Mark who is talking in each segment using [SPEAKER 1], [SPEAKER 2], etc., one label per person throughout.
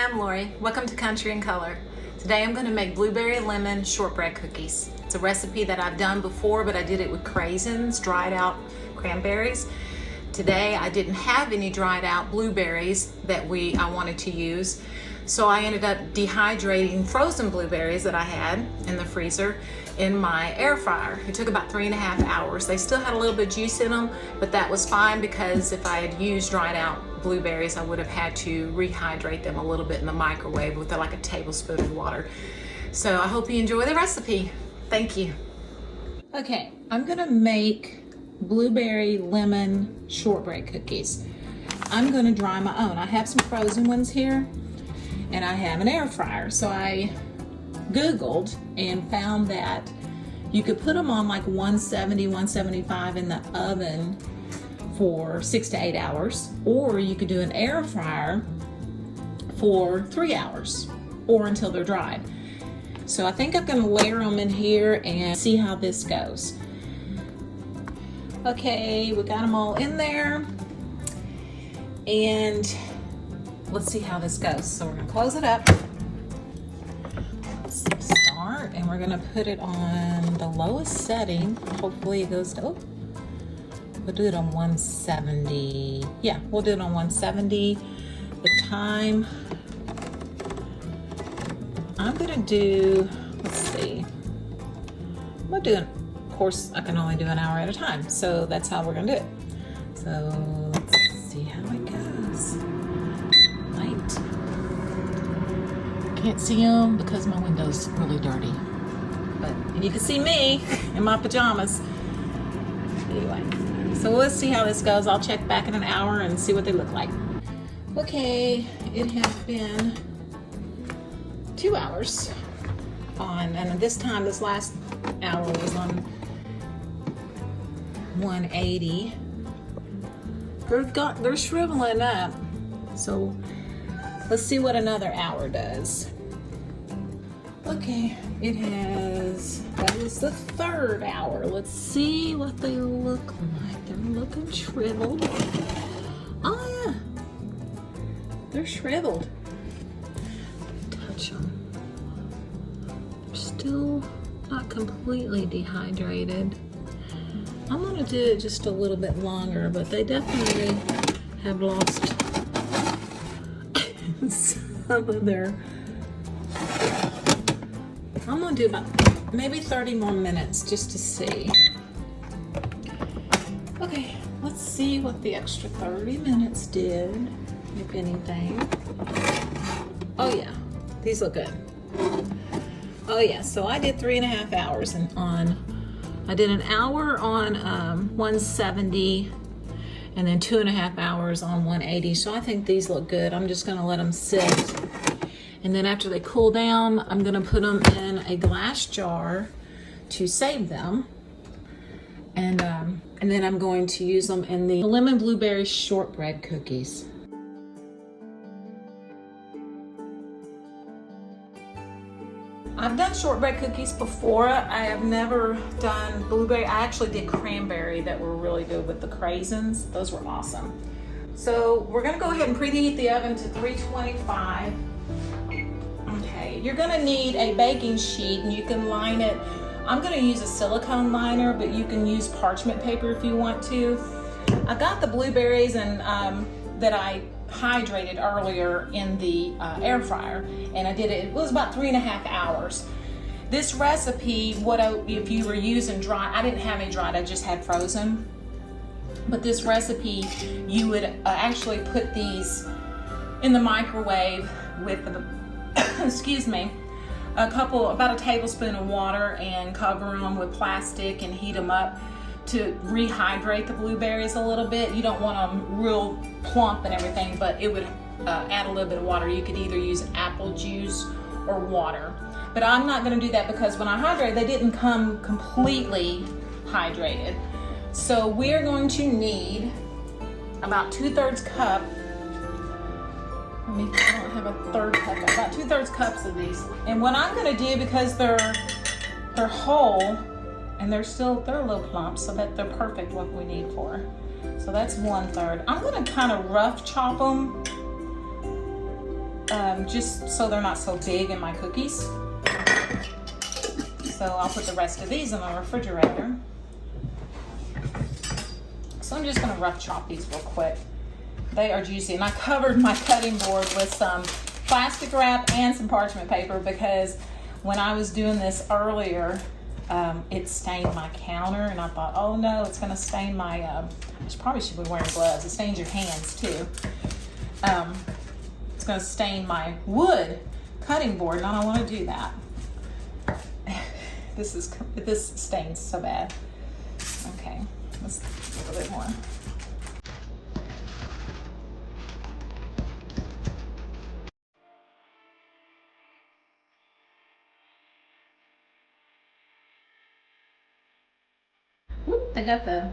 [SPEAKER 1] Hi, I'm Lori. Welcome to Country and Color. Today I'm going to make blueberry lemon shortbread cookies. It's a recipe that I've done before, but I did it with craisins, dried out cranberries. Today I didn't have any dried out blueberries that I wanted to use, so I ended up dehydrating frozen blueberries that I had in the freezer in my air fryer. It took about 3.5 hours. They still had a little bit of juice in them, but that was fine because if I had used dried out blueberries, I would have had to rehydrate them a little bit in the microwave with like a tablespoon of water. So I hope you enjoy the recipe. Thank you. Okay, I'm gonna make blueberry lemon shortbread cookies. I'm gonna dry my own. I have some frozen ones here and I have an air fryer. So I Googled and found that you could put them on like 170, 175 in the oven for 6 to 8 hours, or you could do an air fryer for 3 hours or until they're dried. So I think I'm gonna layer them in here and see how this goes. Okay, we got them all in there and let's see how this goes. So we're gonna close it up. Let's start, and we're gonna put it on the lowest setting. Hopefully it goes to, we'll do it on 170. Yeah, we'll do it on 170. The time, I'm gonna do, let's see. I'm gonna do, of course, I can only do an hour at a time. So that's how we're gonna do it. So let's see how it goes. Light. Can't see them because my window's really dirty. But you can see me in my pajamas. Anyway. So let's see how this goes. I'll check back in an hour and see what they look like. Okay, it has been 2 hours on, and this last hour was on 180. They're shriveling up. So let's see what another hour does. Okay, that was the 3rd hour. Let's see what they look like. They're looking shriveled. Oh yeah, they're shriveled. Touch them. They're still not completely dehydrated. I'm gonna do it just a little bit longer, but they definitely have lost some of their. I'm gonna do about maybe 30 more minutes just to see. Okay, let's see what the extra 30 minutes did, if anything. Oh yeah, these look good. Oh yeah, so I did 3.5 hours I did an hour on 170 and then 2.5 hours on 180. So I think these look good. I'm just gonna let them sit. And then after they cool down, I'm gonna put them in a glass jar to save them. And then I'm going to use them in the lemon blueberry shortbread cookies. I've done shortbread cookies before. I have never done blueberry. I actually did cranberry that were really good with the craisins. Those were awesome. So we're gonna go ahead and preheat the oven to 325. Okay, you're gonna need a baking sheet and you can line it. I'm gonna use a silicone liner, but you can use parchment paper if you want to. I got the blueberries and that I hydrated earlier in the air fryer, and I did it was about 3.5 hours. This recipe, if you were using dry, I didn't have any dried, I just had frozen. But this recipe, you would actually put these in the microwave with the excuse me, about a tablespoon of water, and cover them with plastic and heat them up to rehydrate the blueberries a little bit. You don't want them real plump and everything, but it would add a little bit of water. You could either use apple juice or water. But I'm not gonna do that because when I hydrate, they didn't come completely hydrated. So we're going to need about 2/3 cup. I don't have a 1/3 cup, about 2/3 cups of these. And what I'm gonna do, because they're whole and they're a little plump, so that they're perfect what we need for. So that's 1/3. I'm gonna kind of rough chop them just so they're not so big in my cookies. So I'll put the rest of these in the refrigerator. So I'm just gonna rough chop these real quick. They are juicy, and I covered my cutting board with some plastic wrap and some parchment paper because when I was doing this earlier, it stained my counter, and I thought, oh no, it's gonna stain my, I probably should be wearing gloves. It stains your hands too. It's gonna stain my wood cutting board, and I don't wanna do that. This stains so bad. Okay, let's do a little bit more. Whoop, they got the,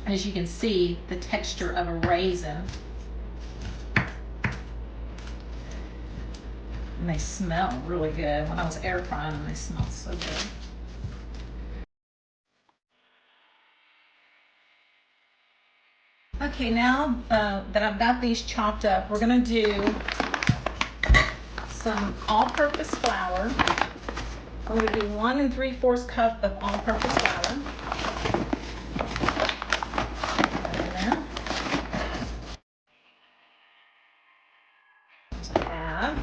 [SPEAKER 1] as you can see, the texture of a raisin. And they smell really good. When I was air frying them, they smelled so good. Okay, now that I've got these chopped up, we're gonna do some all-purpose flour. I'm gonna do 1 3/4 cup of all-purpose flour. Put that in there. So I have.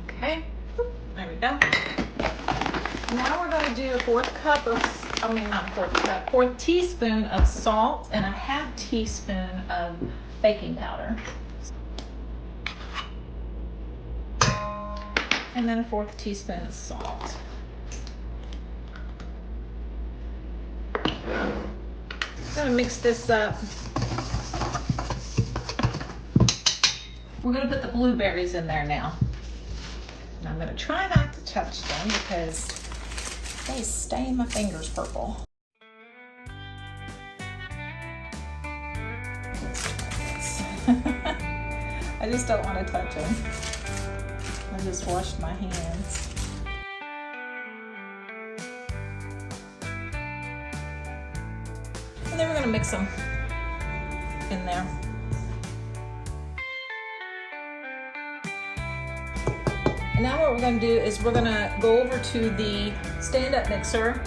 [SPEAKER 1] Okay, there we go. Now we're gonna do a 4th teaspoon of salt and a 1/2 teaspoon of baking powder. And then a 1/4 teaspoon of salt. I'm gonna mix this up. We're gonna put the blueberries in there now. And I'm gonna try not to touch them because they stain my fingers purple. Let's try this. I just don't want to touch them. I just washed my hands. And then we're gonna mix them in there. And now what we're gonna do is we're gonna go over to the stand-up mixer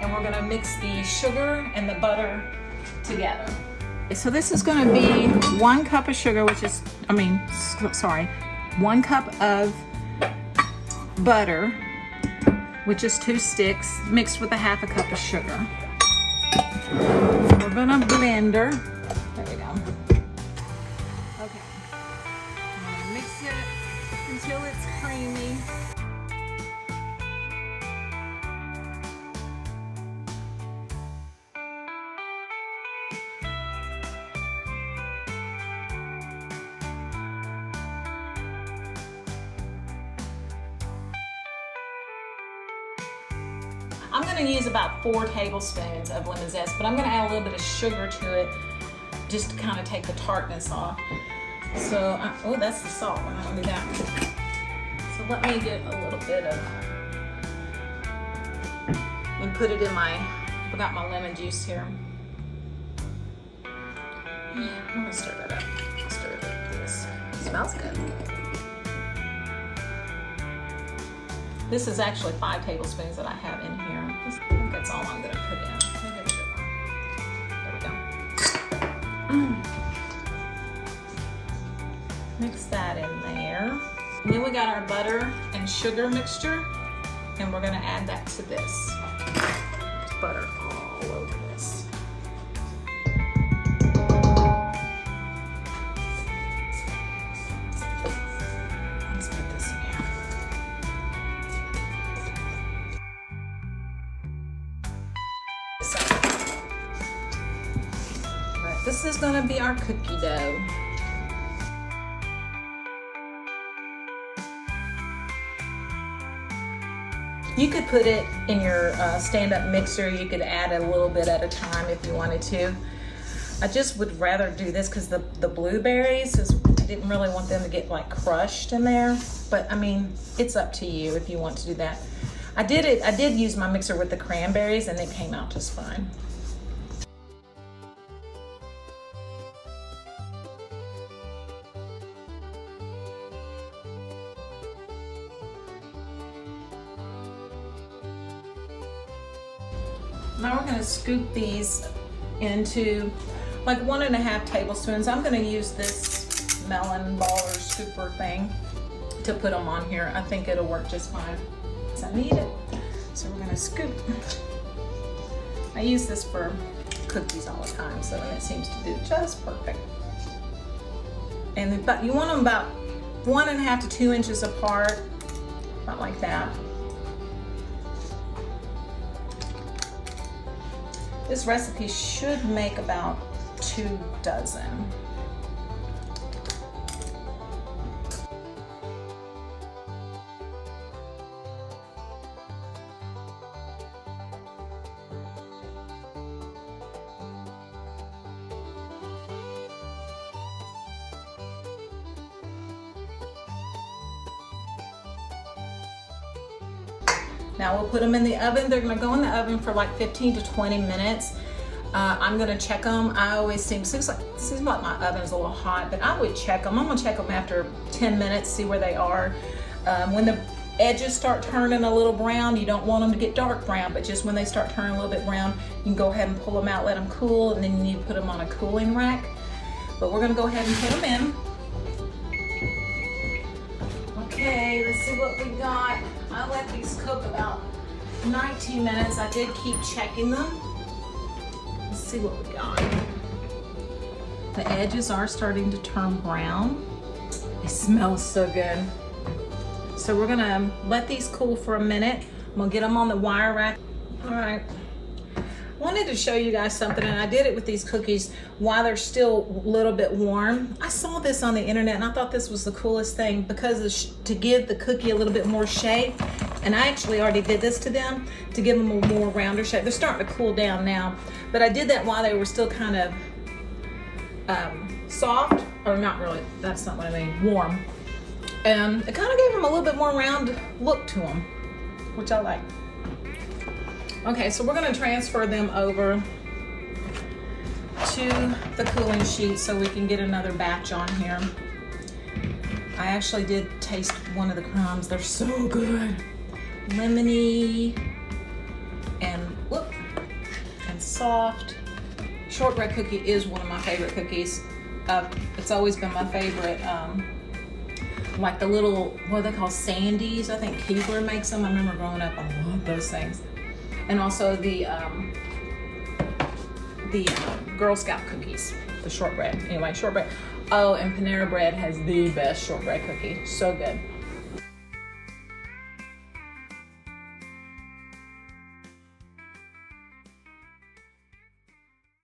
[SPEAKER 1] and we're gonna mix the sugar and the butter together. So this is gonna be 1 cup of sugar, 1 cup of butter, which is 2 sticks, mixed with a 1/2 cup of sugar. We're gonna blend her. There we go. Okay. I'm gonna mix it until it's creamy. I'm going to use about 4 tablespoons of lemon zest, but I'm going to add a little bit of sugar to it just to kind of take the tartness off. So, oh, that's the salt. We're not going to do that. So let me get a little bit of, and put it in my, forgot my lemon juice here. Yeah, I'm going to stir that up. Stir it like this. It smells good. This is actually 5 tablespoons that I have in here. I think that's all I'm going to put in. There we go. Mix that in there. And then we got our butter and sugar mixture, and we're going to add that to this. There's butter all over this. Let's put this in here. This is going to be our cookie dough. You could put it in your stand-up mixer. You could add a little bit at a time if you wanted to. I just would rather do this because the blueberries, I didn't really want them to get like crushed in there. But I mean, it's up to you if you want to do that. I did use my mixer with the cranberries and it came out just fine. Now we're gonna scoop these into like 1.5 tablespoons. I'm gonna use this melon baller scooper thing to put them on here. I think it'll work just fine. So I need it. So we're gonna scoop. I use this for cookies all the time, so it seems to do just perfect. And you want them about 1.5 to 2 inches apart, about like that. This recipe should make about 2 dozen. Now we'll put them in the oven. They're gonna go in the oven for like 15 to 20 minutes. I'm gonna check them. I always seems like my oven's a little hot, but I would check them. I'm gonna check them after 10 minutes, see where they are. When the edges start turning a little brown, you don't want them to get dark brown, but just when they start turning a little bit brown, you can go ahead and pull them out, let them cool, and then you need to put them on a cooling rack. But we're gonna go ahead and put them in. Okay, let's see what we got. I let these cook about 19 minutes. I did keep checking them. Let's see what we got. The edges are starting to turn brown. They smell so good. So we're gonna let these cool for a minute. I'm gonna get them on the wire rack. All right. I wanted to show you guys something, and I did it with these cookies while they're still a little bit warm. I saw this on the internet and I thought this was the coolest thing because to give the cookie a little bit more shape, and I actually already did this to them to give them a more rounder shape. They're starting to cool down now, but I did that while they were still kind of soft, or not really, that's not what I mean, warm. And it kind of gave them a little bit more round look to them, which I like. Okay, so we're gonna transfer them over to the cooling sheet so we can get another batch on here. I actually did taste one of the crumbs. They're so good. Lemony and soft. Shortbread cookie is one of my favorite cookies. It's always been my favorite. Like the little, what are they called, Sandies? I think Keebler makes them. I remember growing up, I loved those things. And also the Girl Scout cookies, the shortbread. Anyway, shortbread. Oh, and Panera Bread has the best shortbread cookie. So good.